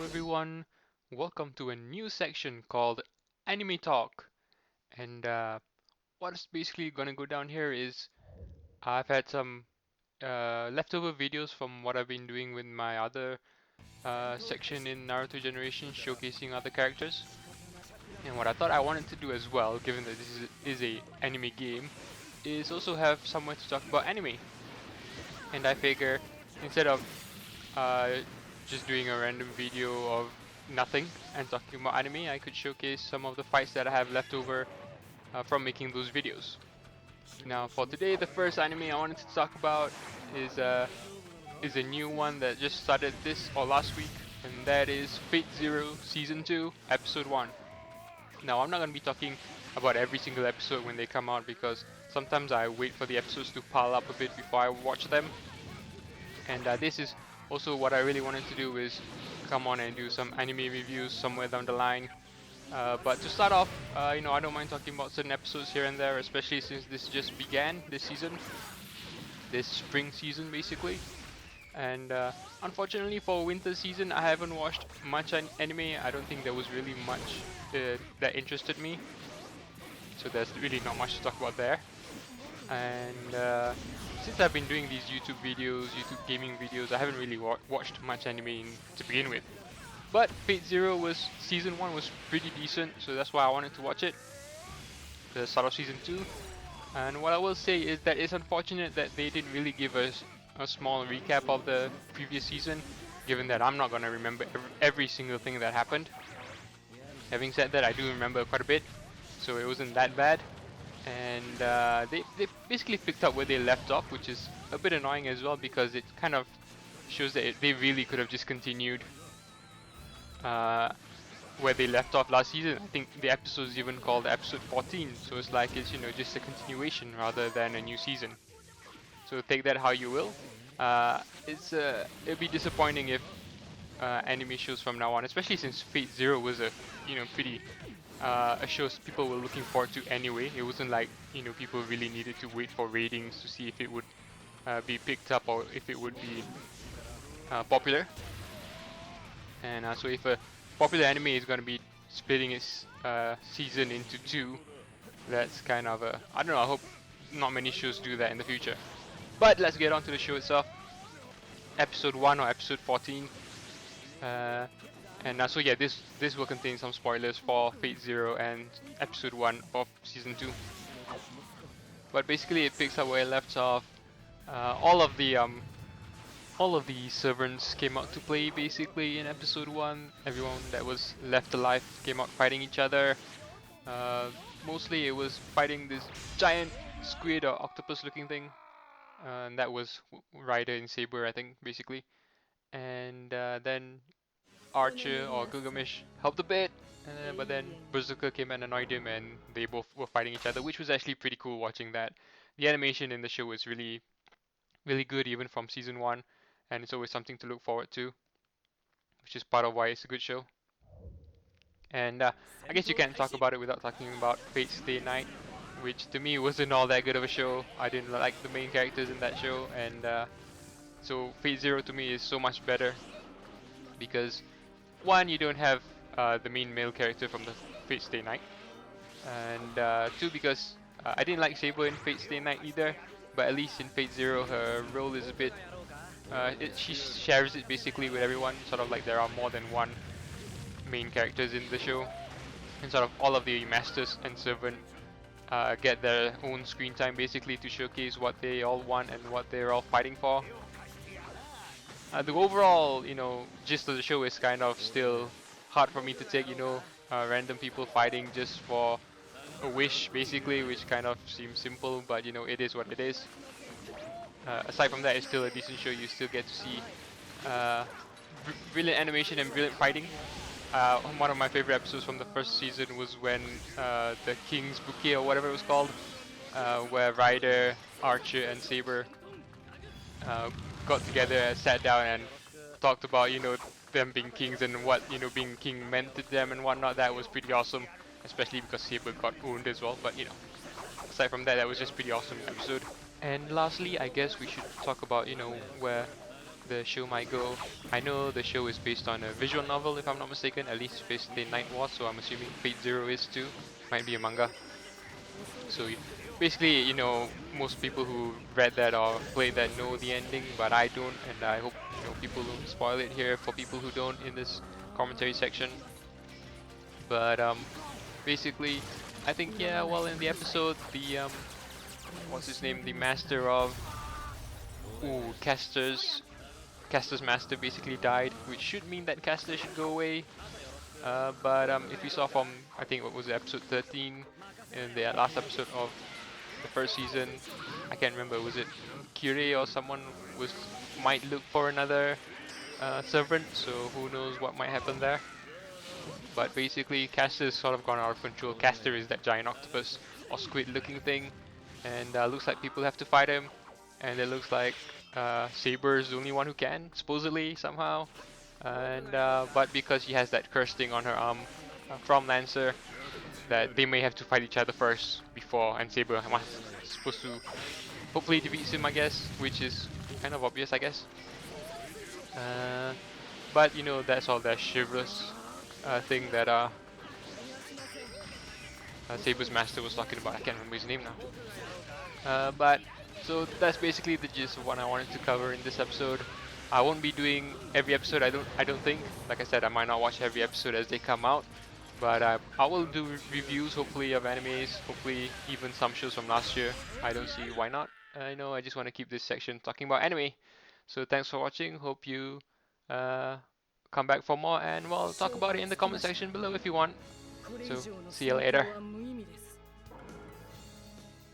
everyone. Welcome to a new section called Anime Talk. And what's basically gonna go down here is I've had some leftover videos from what I've been doing with my other section in Naruto Generation showcasing other characters. And what I thought I wanted to do as well, given that this is a anime game, is also have someone to talk about anime. And I figure instead of uh, just doing a random video of nothing and talking about anime, I could showcase some of the fights that I have left over from making those videos. Now, for today, the first anime I wanted to talk about is a new one that just started this or last week, and that is Fate Zero Season 2, Episode 1. Now, I'm not going to be talking about every single episode when they come out because sometimes I wait for the episodes to pile up a bit before I watch them. And this is also what I really wanted to do is come on and do some anime reviews somewhere down the line. But to start off, I don't mind talking about certain episodes here and there, especially since this just began this season, this spring season basically. And unfortunately for winter season, I haven't watched much anime. I don't think there was really much that interested me, so there's really not much to talk about there. And since I've been doing these YouTube videos, YouTube gaming videos, I haven't really watched much anime to begin with. But Fate Zero was season 1 was pretty decent, so that's why I wanted to watch it. The start of season 2. And what I will say is that it's unfortunate that they didn't really give us a small recap of the previous season, given that I'm not gonna remember every single thing that happened. Having said that, I do remember quite a bit, so it wasn't that bad. And they basically picked up where they left off, which is a bit annoying as well because it kind of shows that they really could have just continued where they left off last season. I think the episode is even called episode 14, so it's like it's just a continuation rather than a new season. So take that how you will. It'd be disappointing if anime shows from now on, especially since Fate Zero was a pretty a show people were looking forward to anyway. It wasn't like people really needed to wait for ratings to see if it would be picked up or if it would be popular. And so if a popular anime is going to be splitting its season into two, that's kind of a I don't know. I hope not many shows do that in the future. But let's get on to the show itself. Episode 1 or episode 14. And so yeah, this will contain some spoilers for Fate Zero and episode 1 of season 2. But basically, it picks up where it left off. All of the servants came out to play basically in episode 1. Everyone that was left alive came out fighting each other. Mostly it was fighting this giant squid or octopus looking thing. And that was Ryder and Saber, I think, basically. And then Archer or Gilgamesh helped a bit, but then Berserker came and annoyed him, and they both were fighting each other, which was actually pretty cool watching that. The animation in the show is really, really good, even from season 1, and it's always something to look forward to, which is part of why it's a good show. And I guess you can't talk about it without talking about Fate Stay Night, which to me wasn't all that good of a show. I didn't like the main characters in that show, and so Fate Zero to me is so much better because one, you don't have the main male character from the Fate Stay Night, and two, because I didn't like Saber in Fate Stay Night either, but at least in Fate Zero her role is a bit, she shares it basically with everyone, sort of like there are more than one main characters in the show, and sort of all of the masters and servant get their own screen time basically to showcase what they all want and what they're all fighting for. The overall, gist of the show is kind of still hard for me to take, random people fighting just for a wish, basically, which kind of seems simple, but it is what it is. Aside from that, it's still a decent show. You still get to see brilliant animation and brilliant fighting. One of my favorite episodes from the first season was when the King's Bouquet or whatever it was called, where Ryder, Archer, and Saber got together and sat down and talked about them being kings and what being king meant to them and whatnot. That was pretty awesome, especially because Saber got owned as well. But aside from that, that was just pretty awesome episode. And lastly, I guess we should talk about where the show might go. I know the show is based on a visual novel, if I'm not mistaken, at least Fate Stay Night was, so I'm assuming Fate Zero is too. Might be a manga. So basically, most people who read that or played that know the ending, but I don't, and I hope people don't spoil it here for people who don't in this commentary section. But basically, I think yeah, well in the episode, the what's his name, the master of Caster's master basically died, which should mean that Caster should go away. But if you saw from, I think what was it, episode 13 in the last episode of the first season, I can't remember, was it Kyrie or someone might look for another servant, so who knows what might happen there. But basically Caster's sort of gone out of control. Caster is that giant octopus or squid looking thing, and looks like people have to fight him, and it looks like Saber is the only one who can, supposedly, somehow. And but because she has that curse thing on her arm from Lancer, that they may have to fight each other first before, and Saber supposed to hopefully defeats him, I guess, which is kind of obvious, I guess. Uh, but that's all that chivalrous thing that Saber's master was talking about. I can't remember his name now. But so that's basically the gist of what I wanted to cover in this episode. I won't be doing every episode. I don't think. Like I said, I might not watch every episode as they come out. But I will do reviews, hopefully, of animes. Hopefully, even some shows from last year. I don't see why not. I just want to keep this section talking about anime. So thanks for watching. Hope you uh, come back for more, and we'll talk about it in the comment section below if you want. So see you later.